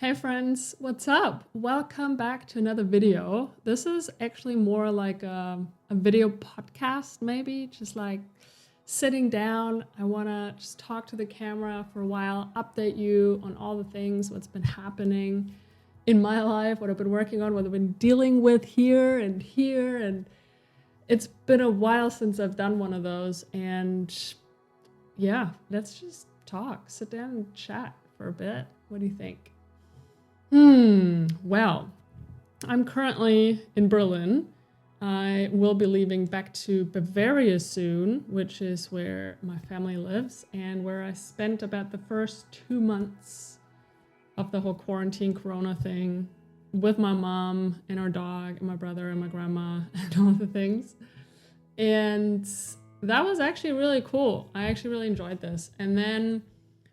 Hey friends, what's up? Welcome back to another video. This is actually more like a video podcast, maybe, just like sitting down. I wanna just talk to the camera for a while, update you on all the things, what's been happening in my life, what I've been working on, what I've been dealing with here. And it's been a while since I've done one of those. And yeah, let's just talk, sit down and chat for a bit. What do you think? Well, I'm currently in Berlin. I will be leaving back to Bavaria soon, which is where my family lives and where I spent about the first 2 months of the whole quarantine corona thing with my mom and our dog and my brother and my grandma and all the things. And that was actually really cool. I actually really enjoyed this. And then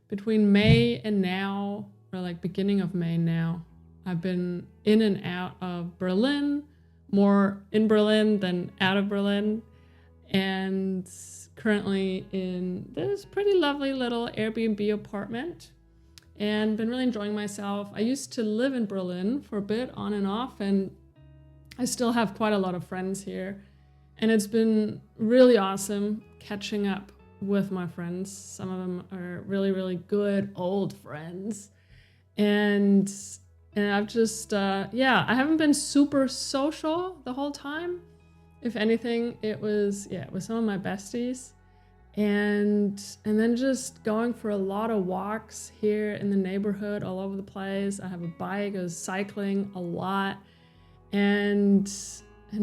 between May and now, or like beginning of May now, I've been in and out of Berlin, more in Berlin than out of Berlin, and currently in this pretty lovely little Airbnb apartment and been really enjoying myself. I used to live in Berlin for a bit on and off, and I still have quite a lot of friends here, and it's been really awesome catching up with my friends. Some of them are really, really good old friends. And I've just, I haven't been super social the whole time. If anything, it was some of my besties. And then just going for a lot of walks here in the neighborhood, all over the place. I have a bike, I was cycling a lot. And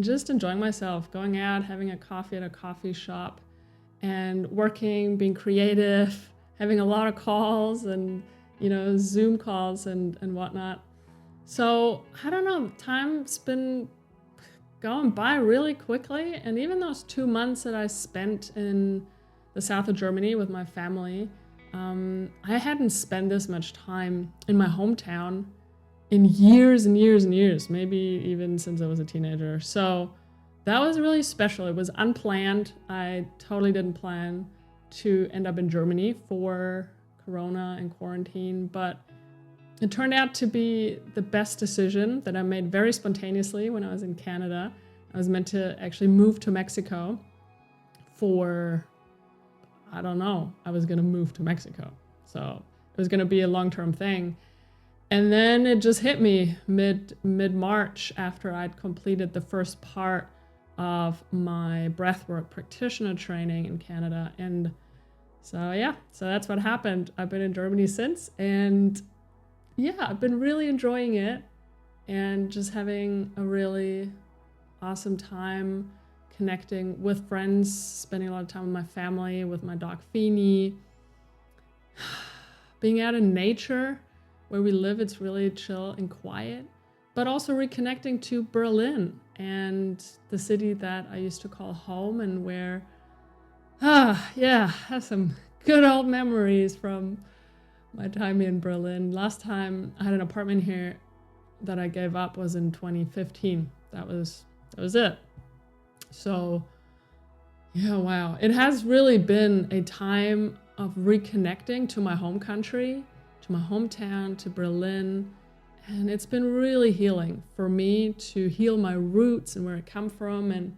just enjoying myself, going out, having a coffee at a coffee shop, and working, being creative, having a lot of calls and Zoom calls and whatnot. So I don't know, time's been going by really quickly. And even those 2 months that I spent in the south of Germany with my family, I hadn't spent this much time in my hometown in years and years and years, maybe even since I was a teenager. So that was really special. It was unplanned. I totally didn't plan to end up in Germany for Corona and quarantine, but it turned out to be the best decision that I made very spontaneously when I was in Canada. I was meant to actually move to Mexico for, I don't know, I was gonna move to Mexico. So it was gonna be a long-term thing. And then it just hit me mid-March after I'd completed the first part of my breathwork practitioner training in Canada. And so that's what happened. I've been in Germany since, and I've been really enjoying it and just having a really awesome time connecting with friends, spending a lot of time with my family, with my dog Feeny, being out in nature where we live. It's really chill and quiet, but also reconnecting to Berlin and the city that I used to call home, and where have some good old memories from my time in Berlin. Last time I had an apartment here that I gave up was in 2015. That was it. So wow. It has really been a time of reconnecting to my home country, to my hometown, to Berlin. And it's been really healing for me to heal my roots and where I come from. And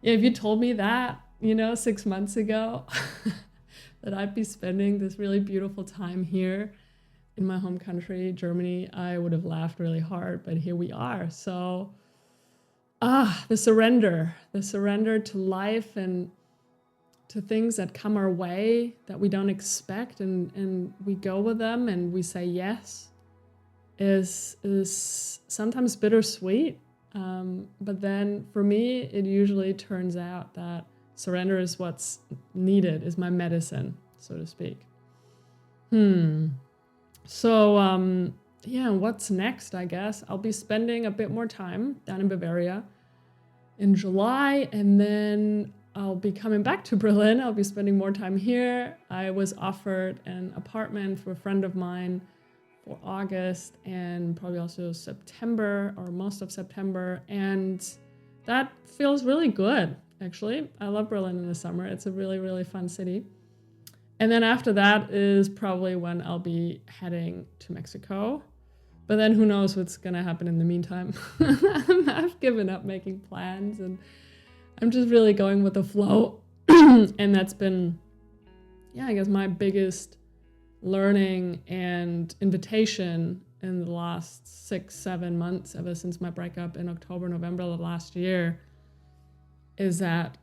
if you told me that, 6 months ago, that I'd be spending this really beautiful time here in my home country, Germany, I would have laughed really hard, but here we are. So, the surrender to life and to things that come our way that we don't expect, and we go with them and we say yes, is sometimes bittersweet. But then for me, it usually turns out that surrender is what's needed, is my medicine, so to speak. So, what's next, I guess? I'll be spending a bit more time down in Bavaria in July, and then I'll be coming back to Berlin. I'll be spending more time here. I was offered an apartment for a friend of mine for August and probably also September, or most of September, and that feels really good. Actually, I love Berlin in the summer. It's a really, really fun city. And then after that is probably when I'll be heading to Mexico. But then who knows what's going to happen in the meantime. I've given up making plans, and I'm just really going with the flow. And that's been, I guess my biggest learning and invitation in the last 6-7 months, ever since my breakup in October, November of last year, is that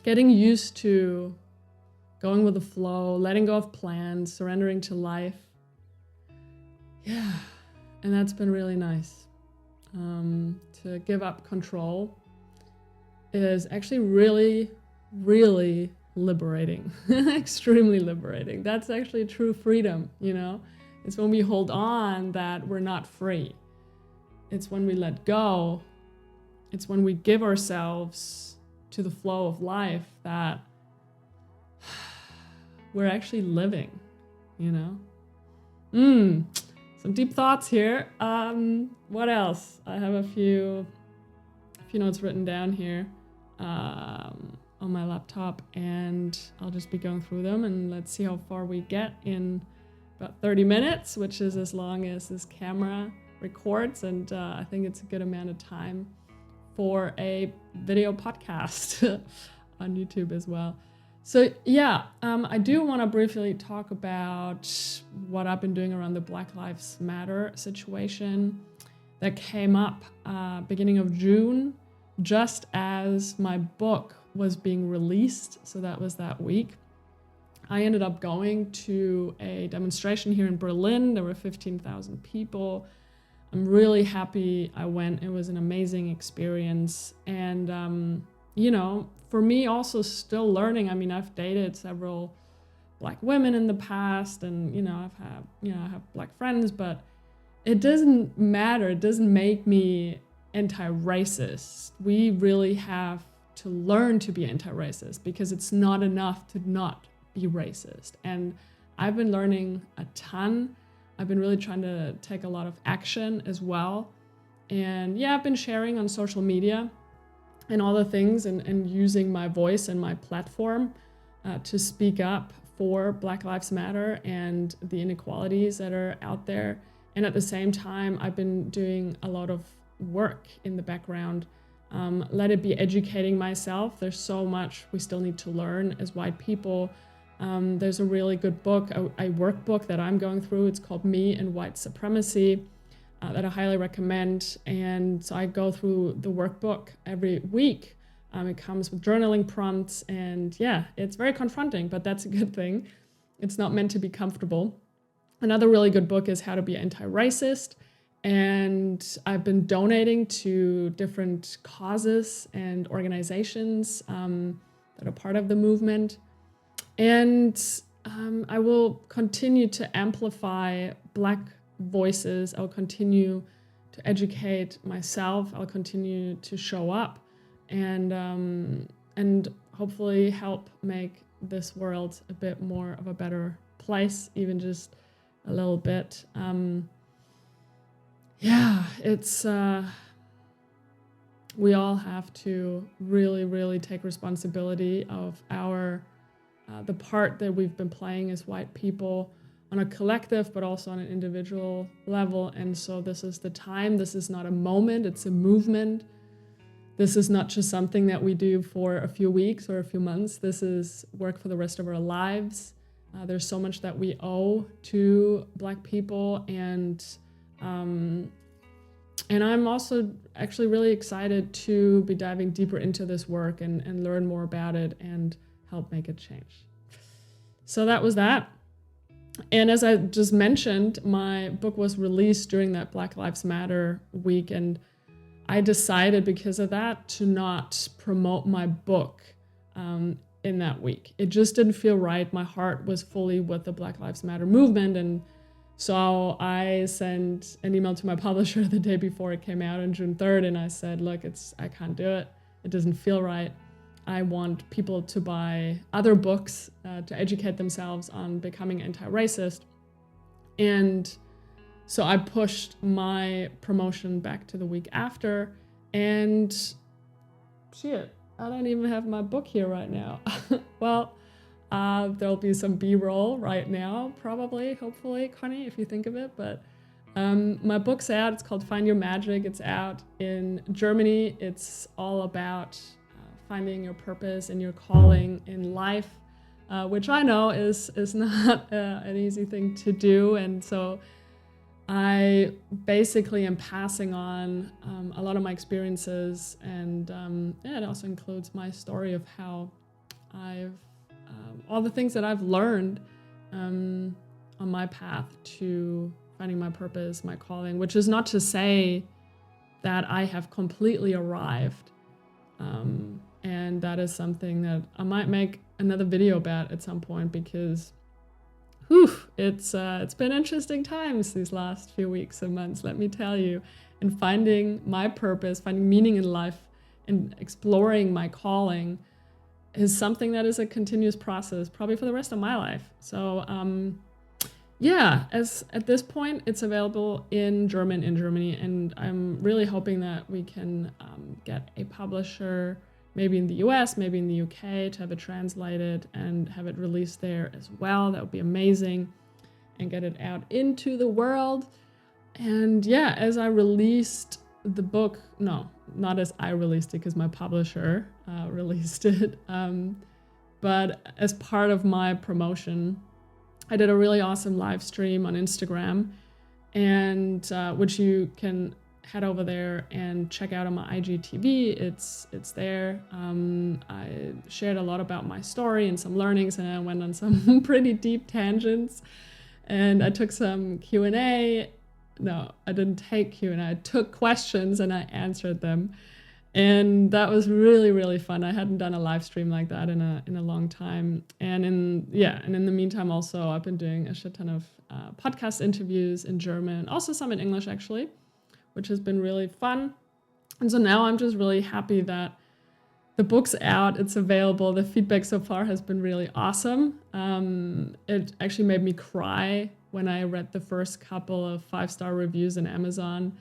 getting used to going with the flow, letting go of plans, surrendering to life. Yeah, and that's been really nice. To give up control is actually really, really liberating, extremely liberating. That's actually true freedom, It's when we hold on that we're not free. It's when we let go. It's when we give ourselves to the flow of life that we're actually living, Some deep thoughts here. What else? I have a few notes written down here on my laptop, and I'll just be going through them, and let's see how far we get in about 30 minutes, which is as long as this camera records, and I think it's a good amount of time for a video podcast on YouTube as well. So I do want to briefly talk about what I've been doing around the Black Lives Matter situation that came up beginning of June, just as my book was being released. So that was that week. I ended up going to a demonstration here in Berlin. There were 15,000 people. I'm really happy I went. It was an amazing experience. And, for me also still learning. I mean, I've dated several Black women in the past, and, I have Black friends, but it doesn't matter. It doesn't make me anti-racist. We really have to learn to be anti-racist, because it's not enough to not be racist. And I've been learning a ton. I've been really trying to take a lot of action as well. And I've been sharing on social media and all the things, and using my voice and my platform to speak up for Black Lives Matter and the inequalities that are out there. And at the same time, I've been doing a lot of work in the background. Let it be educating myself. There's so much we still need to learn as white people. There's a really good book, a workbook that I'm going through. It's called Me and White Supremacy, that I highly recommend. And so I go through the workbook every week. It comes with journaling prompts, and it's very confronting, but that's a good thing. It's not meant to be comfortable. Another really good book is How to Be Anti-Racist. And I've been donating to different causes and organizations that are part of the movement. And I will continue to amplify Black voices. I'll continue to educate myself. I'll continue to show up and hopefully help make this world a bit more of a better place, even just a little bit. It's we all have to really, really take responsibility of the part that we've been playing as white people on a collective, but also on an individual level. And so this is the time. This is not a moment, it's a movement. This is not just something that we do for a few weeks or a few months. This is work for the rest of our lives. There's so much that we owe to Black people, and I'm also actually really excited to be diving deeper into this work and learn more about it and help make it change. So that was that. And as I just mentioned, my book was released during that Black Lives Matter week, and I decided because of that to not promote my book in that week. It just didn't feel right. My heart was fully with the Black Lives Matter movement, and so I sent an email to my publisher the day before it came out on June 3rd, and I said, look, I can't do it. It doesn't feel right. I want people to buy other books to educate themselves on becoming anti-racist. And so I pushed my promotion back to the week after, and shit, I don't even have my book here right now. Well, There'll be some B-roll right now, probably, hopefully, Conni, if you think of it. But my book's out. It's called Find Your Magic. It's out in Germany. It's all about finding your purpose and your calling in life, which I know is not an easy thing to do. And so I basically am passing on a lot of my experiences, and it also includes my story of how I've all the things that I've learned on my path to finding my purpose, my calling, which is not to say that I have completely arrived. And that is something that I might make another video about at some point, because it's been interesting times these last few weeks and months, let me tell you. And finding my purpose, finding meaning in life, and exploring my calling is something that is a continuous process, probably for the rest of my life. So as at this point, it's available in German in Germany, and I'm really hoping that we can get a publisher, maybe in the US, maybe in the UK, to have it translated and have it released there as well. That would be amazing, and get it out into the world. And as I released the book, no, not as I released it, because my publisher released it, but as part of my promotion, I did a really awesome live stream on Instagram, and which you can head over there and check out on my IGTV. It's there. I shared a lot about my story and some learnings, and I went on some pretty deep tangents, and I took some Q&A. No, I didn't take Q&A. I took questions and I answered them. And that was really, really fun. I hadn't done a live stream like that in a long time. And in the meantime, also, I've been doing a shit ton of podcast interviews in German, also some in English, actually, which has been really fun. And so now I'm just really happy that the book's out, it's available. The feedback so far has been really awesome. It actually made me cry when I read the first couple of 5-star reviews on Amazon.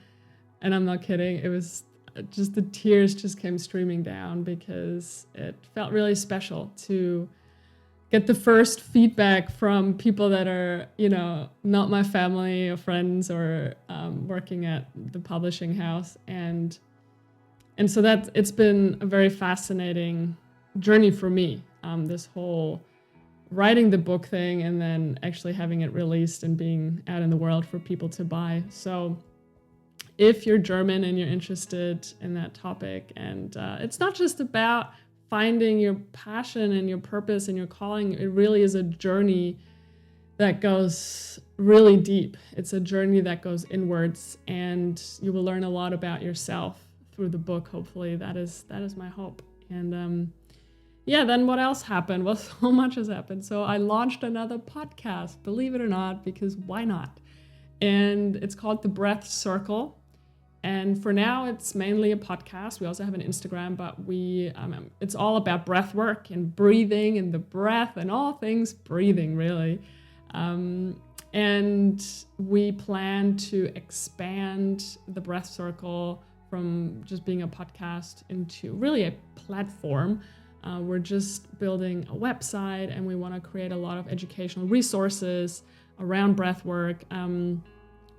And I'm not kidding, it was just, the tears just came streaming down, because it felt really special to get the first feedback from people that are, not my family or friends or working at the publishing house. And so that it's been a very fascinating journey for me, this whole writing the book thing and then actually having it released and being out in the world for people to buy. So if you're German and you're interested in that topic, and it's not just about finding your passion and your purpose and your calling, it really is a journey that goes really deep. It's a journey that goes inwards, and you will learn a lot about yourself through the book. Hopefully that is my hope. And then what else happened? Well, so much has happened. So I launched another podcast, believe it or not, because why not? And it's called The Breath Circle. And for now, it's mainly a podcast. We also have an Instagram, but it's all about breath work and breathing and the breath and all things breathing, really. And we plan to expand the Breath Circle from just being a podcast into really a platform. We're just building a website, and we want to create a lot of educational resources around breath work.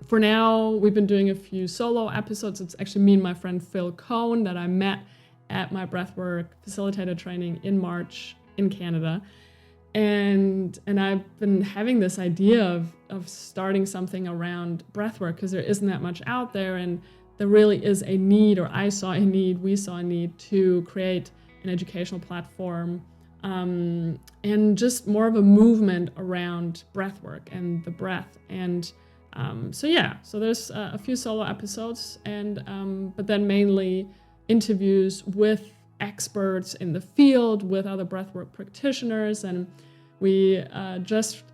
For now, we've been doing a few solo episodes. It's actually me and my friend Phil Cohn that I met at my breathwork facilitator training in March in Canada. And I've been having this idea of starting something around breathwork, because there isn't that much out there, and there really is a need, or I saw a need, we saw a need to create an educational platform and just more of a movement around breathwork and the breath. And so there's a few solo episodes, and but then mainly interviews with experts in the field, with other breathwork practitioners. And we I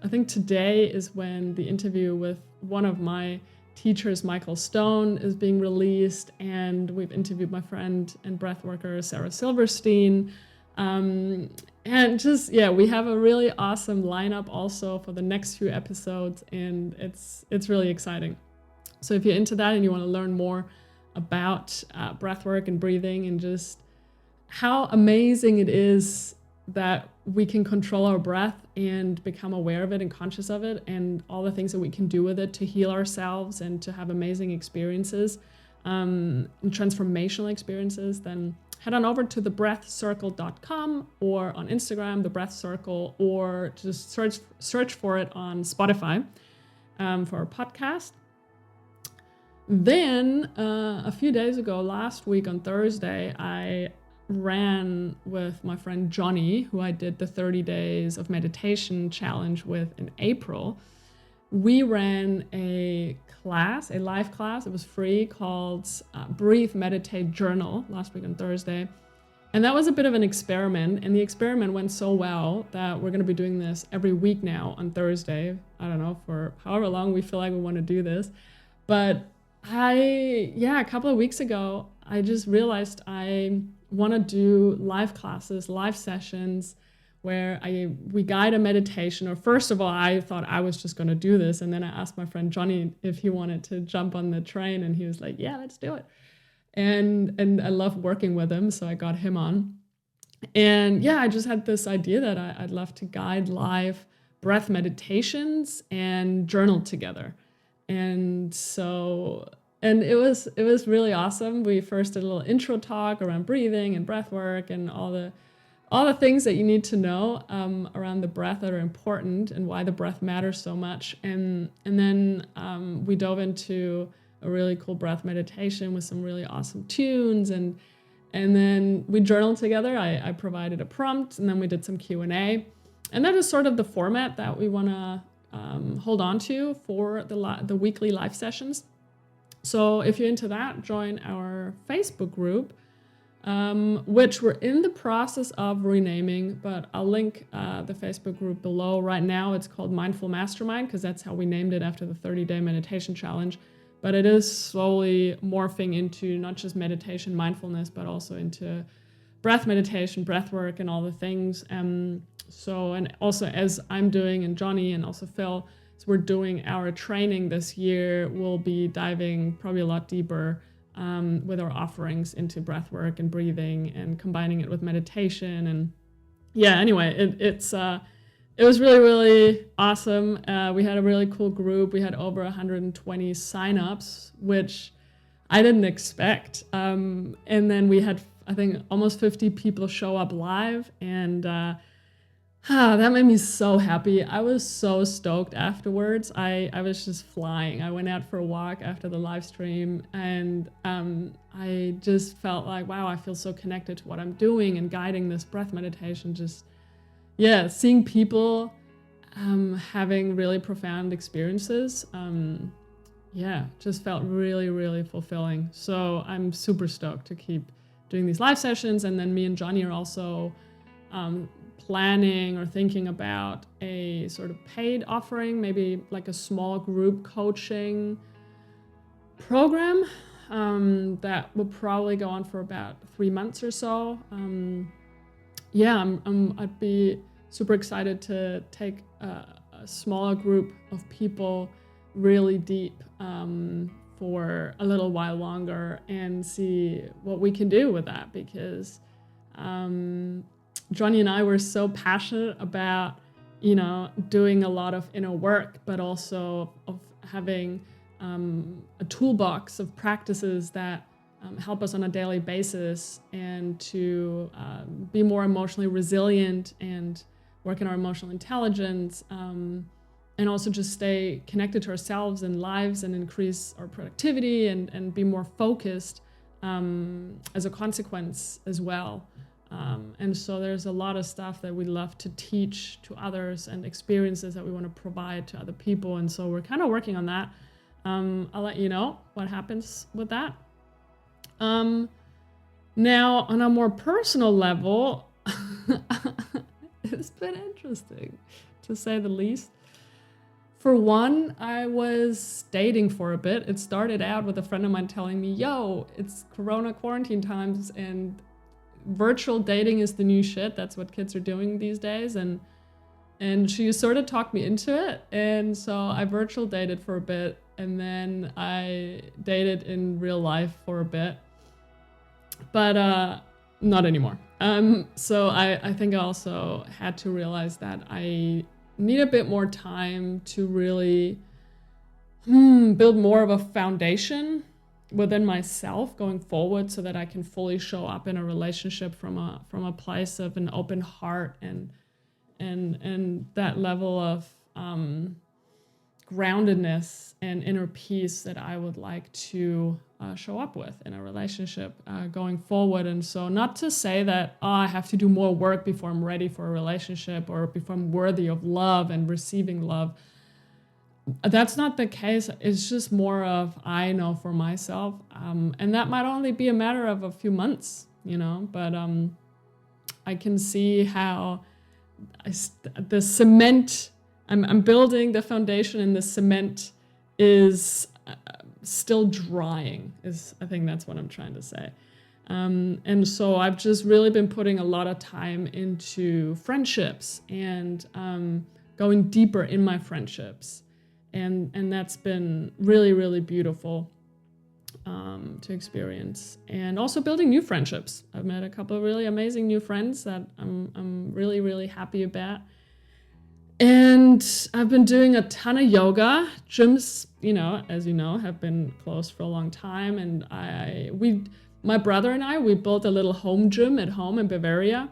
think today is when the interview with one of my teachers, Michael Stone, is being released, and we've interviewed my friend and breathworker Sarah Silverstein. And just, we have a really awesome lineup also for the next few episodes, and it's really exciting. So if you're into that and you want to learn more about breathwork and breathing and just how amazing it is that we can control our breath and become aware of it and conscious of it, and all the things that we can do with it to heal ourselves and to have amazing experiences, and transformational experiences, then head on over to thebreathcircle.com or on Instagram, The Breath Circle, or just search for it on Spotify for our podcast. Then a few days ago, last week on Thursday, I ran with my friend Johnny, who I did the 30 days of meditation challenge with in April. We ran a live class. It was free, called Breathe, Meditate, Journal, last week on Thursday. And that was a bit of an experiment. And the experiment went so well that we're going to be doing this every week now on Thursday. I don't know, for however long we feel like we want to do this. But a couple of weeks ago, I just realized I want to do live classes, live sessions where we guide a meditation. Or first of all, I thought I was just going to do this. And then I asked my friend Johnny if he wanted to jump on the train, and he was like, yeah, let's do it. And I love working with him, so I got him on. And I just had this idea that I'd love to guide live breath meditations and journal together. And it was really awesome. We first did a little intro talk around breathing and breath work and all the things that you need to know around the breath that are important and why the breath matters so much. And then we dove into a really cool breath meditation with some really awesome tunes. And then we journaled together. I provided a prompt, and then we did some Q&A. And that is sort of the format that we want to hold on to for the weekly live sessions. So if you're into that, join our Facebook group, which we're in the process of renaming, but I'll link the Facebook group below. Right now it's called Mindful Mastermind, because that's how we named it after the 30-day meditation challenge. But it is slowly morphing into not just meditation, mindfulness, but also into breath meditation, breath work, and all the things. And also as I'm doing, and Johnny and also Phil, as we're doing our training this year, we'll be diving probably a lot deeper with our offerings into breath work and breathing and combining it with meditation. And anyway, it was really, really awesome. We had a really cool group. We had over 120 signups, which I didn't expect. And then we had, I think, almost 50 people show up live. And that made me so happy. I was so stoked afterwards. I was just flying. I went out for a walk after the live stream, and I just felt like, wow, I feel so connected to what I'm doing and guiding this breath meditation. Just, seeing people having really profound experiences, just felt really, really fulfilling. So I'm super stoked to keep doing these live sessions. And then me and Johnny are also planning or thinking about a sort of paid offering, maybe like a small group coaching program that will probably go on for about 3 months or so. I'd be super excited to take a smaller group of people really deep for a little while longer and see what we can do with that, because Johnny and I were so passionate about, doing a lot of inner work, but also of having a toolbox of practices that help us on a daily basis, and to be more emotionally resilient and work in our emotional intelligence, and also just stay connected to ourselves and lives and increase our productivity and be more focused as a consequence as well. And so there's a lot of stuff that we love to teach to others and experiences that we want to provide to other people. And so we're kind of working on that. I'll let you know what happens with that. Now, on a more personal level, it's been interesting, to say the least. For one, I was dating for a bit. It started out with a friend of mine telling me, yo, it's Corona quarantine times and virtual dating is the new shit. That's what kids are doing these days. And she sort of talked me into it. And so I virtual dated for a bit, and then I dated in real life for a bit. But not anymore. So I think I also had to realize that I need a bit more time to really build more of a foundation within myself going forward, so that I can fully show up in a relationship from a place of an open heart and that level of groundedness and inner peace that I would like to show up with in a relationship going forward. And so, not to say that I have to do more work before I'm ready for a relationship or before I'm worthy of love and receiving love. That's not the case. It's just more of, I know for myself, and that might only be a matter of a few months, but I can see how the cement, I'm building the foundation, and the cement is still drying, I think that's what I'm trying to say. And so I've just really been putting a lot of time into friendships and going deeper in my friendships. And that's been really, really beautiful to experience. And also building new friendships. I've met a couple of really amazing new friends that I'm really, really happy about. And I've been doing a ton of yoga. Gyms, as you know, have been closed for a long time. And my brother and I, we built a little home gym at home in Bavaria.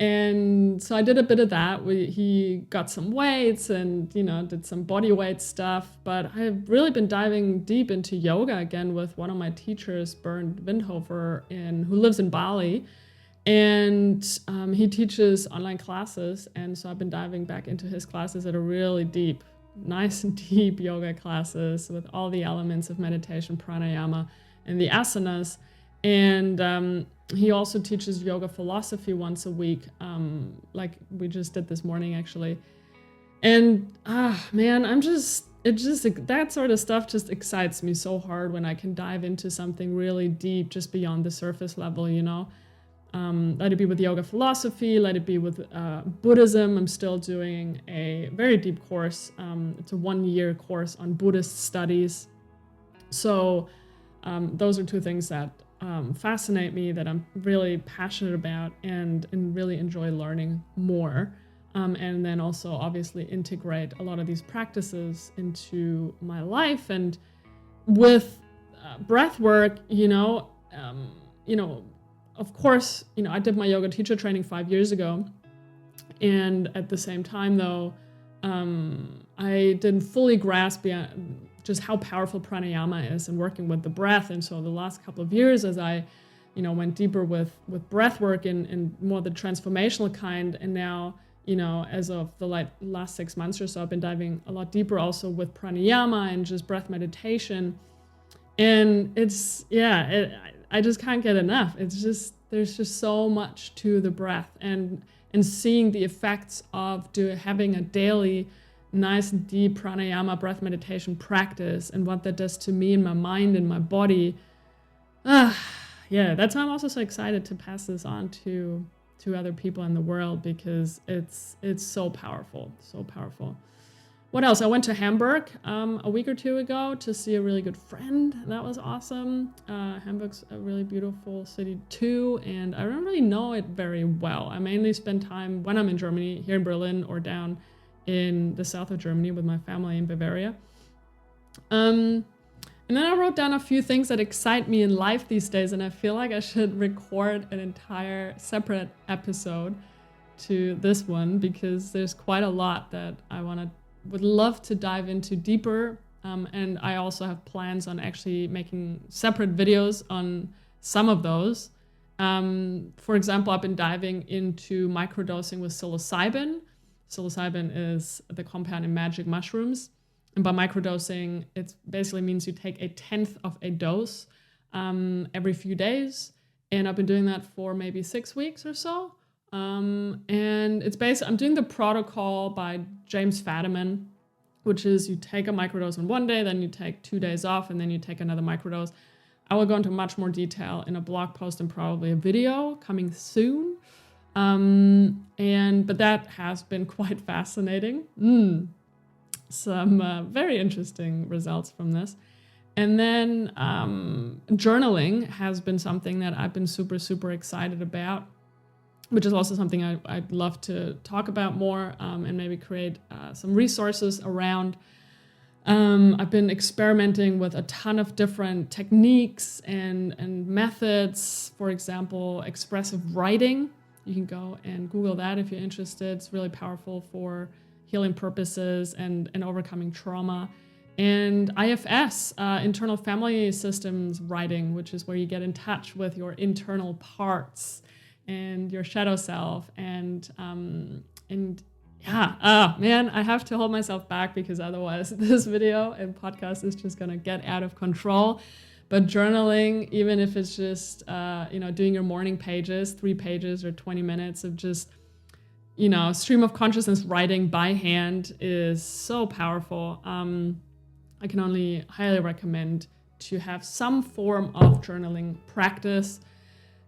And so I did a bit of that. He got some weights and, did some body weight stuff. But I've really been diving deep into yoga again with one of my teachers, Bernd Windhofer, who lives in Bali. And he teaches online classes. And so I've been diving back into his classes that are really deep, nice and deep yoga classes with all the elements of meditation, pranayama, and the asanas. And he also teaches yoga philosophy once a week, like we just did this morning, actually. And man, that sort of stuff just excites me so hard when I can dive into something really deep, just beyond the surface level, Let it be with yoga philosophy, let it be with Buddhism. I'm still doing a very deep course. It's a 1-year course on Buddhist studies. So those are two things that fascinate me, that I'm really passionate about and really enjoy learning more. And then also obviously integrate a lot of these practices into my life. And with breath work, of course, I did my yoga teacher training 5 years ago. And at the same time, though, I didn't fully grasp just how powerful pranayama is and working with the breath. And so the last couple of years, as I, went deeper with breath work and more the transformational kind, and now, as of the last 6 months or so, I've been diving a lot deeper also with pranayama and just breath meditation. And it's, I just can't get enough. It's just, there's just so much to the breath, and seeing the effects of having a daily nice and deep pranayama breath meditation practice and what that does to me and my mind and my body. That's why I'm also so excited to pass this on to other people in the world, because it's so powerful, so powerful. What else? I went to Hamburg a week or two ago to see a really good friend. That was awesome. Hamburg's a really beautiful city too, and I don't really know it very well. I mainly spend time when I'm in Germany, here in Berlin, or down in the south of Germany with my family in Bavaria. And then I wrote down a few things that excite me in life these days, and I feel like I should record an entire separate episode to this one, because there's quite a lot that I would love to dive into deeper. And I also have plans on actually making separate videos on some of those. For example, I've been diving into microdosing with psilocybin. Psilocybin is the compound in magic mushrooms. And by microdosing, it basically means you take 1/10 of a dose every few days. And I've been doing that for maybe 6 weeks or so. And it's I'm doing the protocol by James Fadiman, which is you take a microdose on one day, then you take 2 days off, and then you take another microdose. I will go into much more detail in a blog post and probably a video coming soon. But that has been quite fascinating. Some very interesting results from this. And then journaling has been something that I've been super, super excited about, which is also something I'd love to talk about more and maybe create some resources around. I've been experimenting with a ton of different techniques and methods. For example, expressive writing. You can go and Google that if you're interested. It's really powerful for healing purposes and overcoming trauma. And IFS, internal family systems writing, which is where you get in touch with your internal parts and your shadow self. And yeah, man, I have to hold myself back because otherwise this video and podcast is just gonna get out of control. But journaling, even if it's just doing your morning pages, 3 pages or 20 minutes of just stream of consciousness writing by hand, is so powerful. I can only highly recommend to have some form of journaling practice,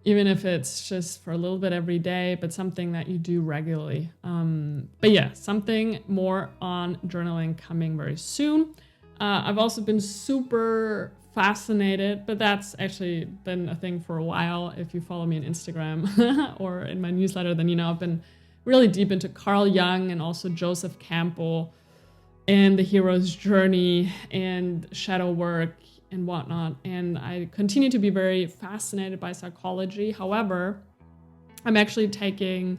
even if it's just for a little bit every day, but something that you do regularly. But yeah, something more on journaling coming very soon. I've also been super fascinated, but that's actually been a thing for a while. If you follow me on Instagram or in my newsletter, then I've been really deep into Carl Jung and also Joseph Campbell and the hero's journey and shadow work and whatnot. And I continue to be very fascinated by psychology. However, I'm actually taking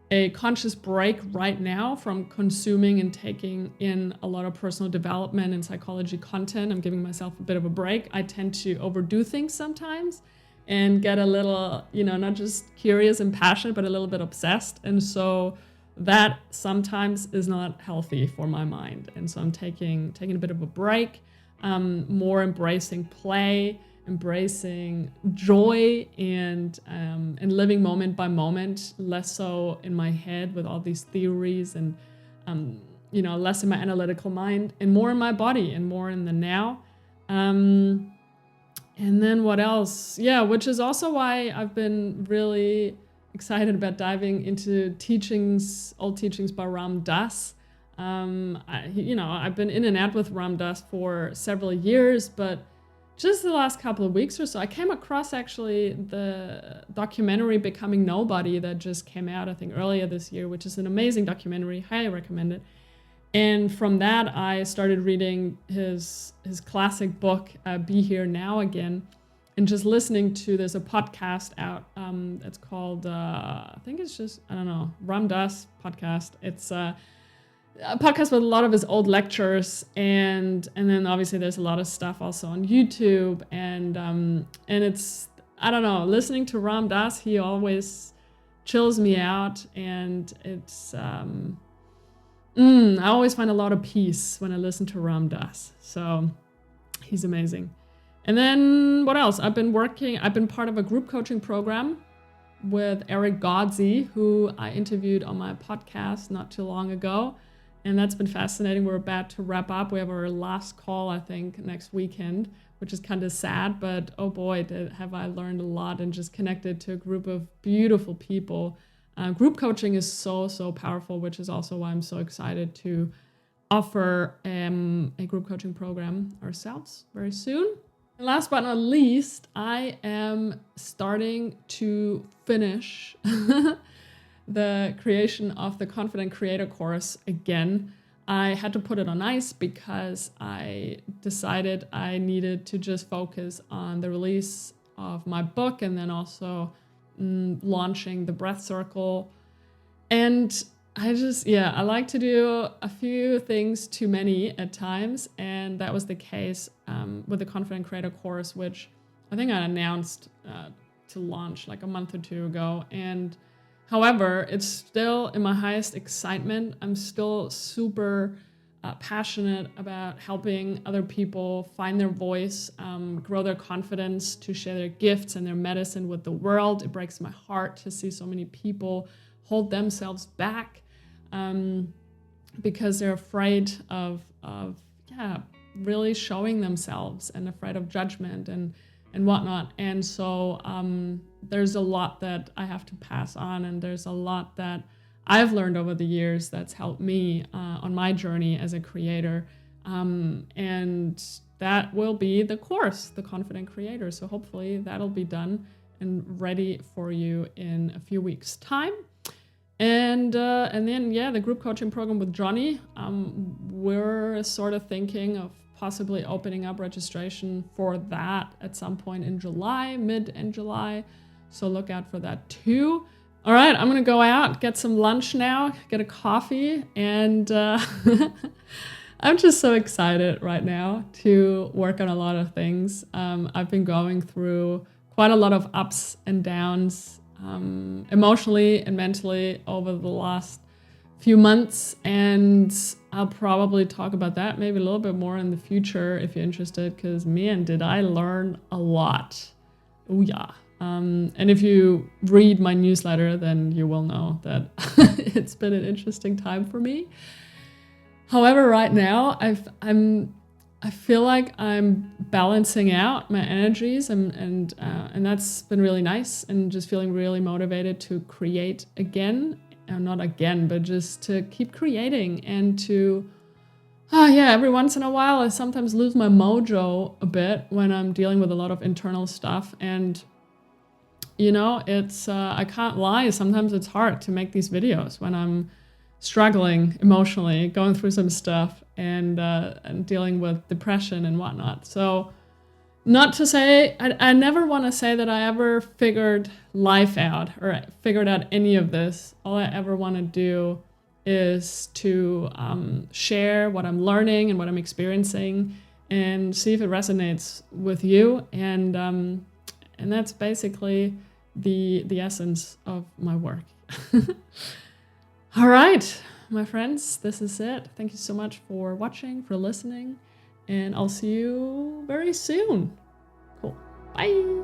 a conscious break right now from consuming and taking in a lot of personal development and psychology content. I'm giving myself a bit of a break. I tend to overdo things sometimes and get a little, not just curious and passionate, but a little bit obsessed. And so that sometimes is not healthy for my mind. And so I'm taking a bit of a break, more embracing play, embracing joy, and living moment by moment, less so in my head with all these theories and less in my analytical mind and more in my body and more in the now. And then what else? Yeah, which is also why I've been really excited about diving into old teachings by Ram Dass. I've been in and out with Ram Dass for several years, but just the last couple of weeks or so, I came across actually the documentary Becoming Nobody that just came out, I think, earlier this year, which is an amazing documentary, highly recommend it. And from that, I started reading his classic book, Be Here Now Again, and just listening to, there's a podcast out that's called, I think it's just, Ram Dass podcast. It's a podcast with a lot of his old lectures, and then obviously there's a lot of stuff also on YouTube, and it's, listening to Ram Dass, he always chills me out, and it's, I always find a lot of peace when I listen to Ram Dass, so he's amazing. And then what else? I've been part of a group coaching program with Eric Godzi, who I interviewed on my podcast not too long ago. And that's been fascinating. We're about to wrap up. We have our last call, I think, next weekend, which is kind of sad, but oh boy, have I learned a lot and just connected to a group of beautiful people. Group coaching is so, so powerful, which is also why I'm so excited to offer a group coaching program ourselves very soon. And last but not least, I am starting to finish the creation of the Confident Creator course again. I had to put it on ice because I decided I needed to just focus on the release of my book and then also launching the Breath Circle. And I like to do a few things too many at times, and that was the case with the Confident Creator course, which I think I announced to launch like a month or two ago. And however, it's still in my highest excitement. I'm still super passionate about helping other people find their voice, grow their confidence, to share their gifts and their medicine with the world. It breaks my heart to see so many people hold themselves back because they're afraid of really showing themselves and afraid of judgment and whatnot. And so there's a lot that I have to pass on, and there's a lot that I've learned over the years that's helped me on my journey as a creator And that will be the course, The Confident Creator. So hopefully that'll be done and ready for you in a few weeks' time. And then, yeah, the group coaching program with Johnny, we're sort of thinking of possibly opening up registration for that at some point in July, mid-end July. So look out for that too. All right, I'm gonna go out, get some lunch now, get a coffee, and I'm just so excited right now to work on a lot of things. I've been going through quite a lot of ups and downs emotionally and mentally over the last few months, and I'll probably talk about that maybe a little bit more in the future if you're interested, because man, did I learn a lot. Oh yeah. And if you read my newsletter, then you will know that it's been an interesting time for me. However, right now I feel like I'm balancing out my energies, and that's been really nice, and just feeling really motivated to create again, not again, but just to keep creating, and to every once in a while I sometimes lose my mojo a bit when I'm dealing with a lot of internal stuff, and it's I can't lie, sometimes it's hard to make these videos when I'm struggling emotionally, going through some stuff, and dealing with depression and whatnot. So not to say, I never want to say that I ever figured life out or figured out any of this. All I ever want to do is to share what I'm learning and what I'm experiencing, and see if it resonates with you. And that's basically the essence of my work. All right, my friends, this is it. Thank you so much for watching, for listening, and I'll see you very soon. Cool. Bye.